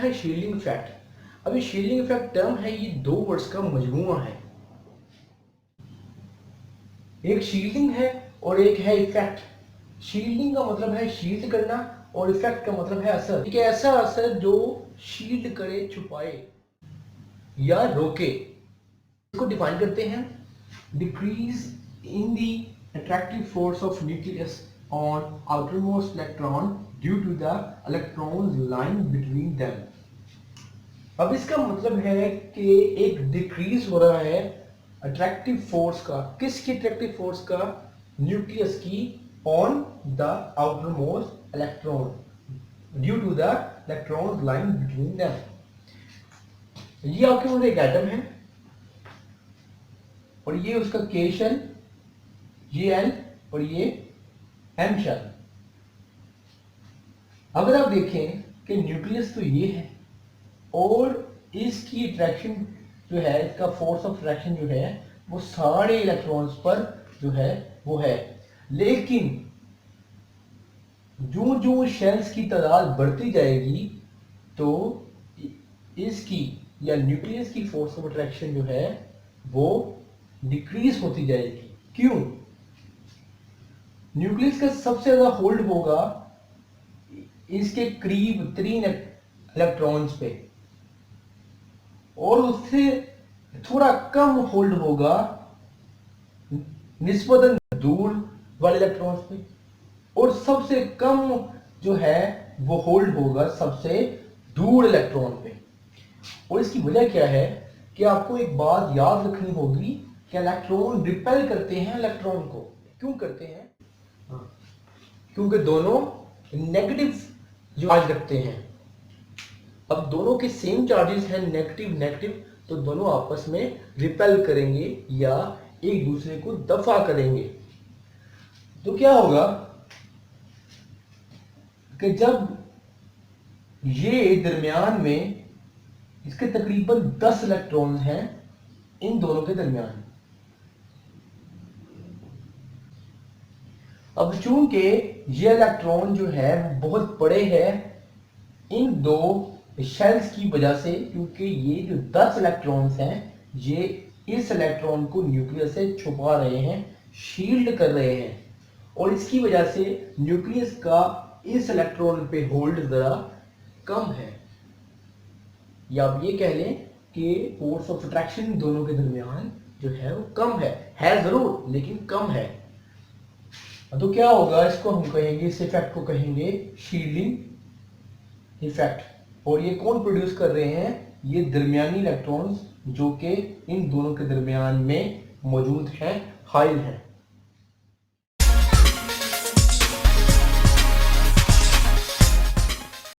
है shielding effect. अभी shielding effect term है, ये दो वर्ड्स का मजमूआ है। एक शील्डिंग है और एक है इफेक्ट। शील्डिंग का मतलब है शील्ड करना और इफेक्ट का मतलब है असर। एक ऐसा असर जो शील्ड करे, छुपाए या रोके। इसको डिफाइन करते हैं, decrease in the attractive force of nucleus on outermost electron due to the electrons lying between them। अब इसका मतलब है कि एक डिक्रीज हो रहा है अट्रैक्टिव फोर्स का। किसकी अट्रैक्टिव फोर्स का? न्यूक्लियस की, on the outermost electron due to the electrons lying between them. ये आपके पास एक एटम है और ये उसका के शेल, ये एन और ये एम शेल। अगर आप देखें कि न्यूक्लियस तो ये है और इसकी अट्रैक्शन जो है, इसका फोर्स ऑफ अट्रैक्शन जो है वो सारे इलेक्ट्रॉन्स पर जो है वो है। लेकिन जो जो शेल्स की तादाद बढ़ती जाएगी तो इसकी या न्यूक्लियस की फोर्स ऑफ अट्रैक्शन जो है वो डिक्रीज होती जाएगी। क्यों? न्यूक्लियस का सबसे ज्यादा होल्ड होगा इसके करीब 3 इलेक्ट्रॉन्स पे और उससे थोड़ा कम होल्ड होगा निस्बतन दूर वाले इलेक्ट्रॉन्स पे और सबसे कम जो है वो होल्ड होगा सबसे दूर इलेक्ट्रॉन पे। और इसकी वजह क्या है कि आपको एक बात याद रखनी होगी कि इलेक्ट्रॉन रिपेल करते हैं इलेक्ट्रॉन को। क्यों करते हैं? क्योंकि दोनों नेगेटिव चार्ज रखते हैं। अब दोनों के सेम चार्जेस हैं, नेगेटिव नेगेटिव, तो दोनों आपस में रिपेल करेंगे या एक दूसरे को दफा करेंगे। तो क्या होगा कि जब ये दरमियान में इसके तकरीबन 10 इलेक्ट्रॉन हैं इन दोनों के दरमियान। अब चूंकि ये इलेक्ट्रॉन जो है बहुत बड़े हैं इन दो शेल्स की वजह से, क्योंकि ये जो 10 इलेक्ट्रॉन्स हैं ये इस इलेक्ट्रॉन को न्यूक्लियस से छुपा रहे हैं, शील्ड कर रहे हैं और इसकी वजह से न्यूक्लियस का इस इलेक्ट्रॉन पे होल्ड जरा कम है। या आप ये कह लें कि फोर्स ऑफ अट्रैक्शन दोनों के दरमियान जो है वो कम है जरूर लेकिन कम है। तो क्या होगा, इसको हम कहेंगे, इस इफेक्ट को कहेंगे शील्डिंग इफेक्ट। और ये कौन प्रोड्यूस कर रहे हैं? ये दरमियानी इलेक्ट्रॉन्स जो कि इन दोनों के दरमियान में मौजूद हैं, हाइल हैं।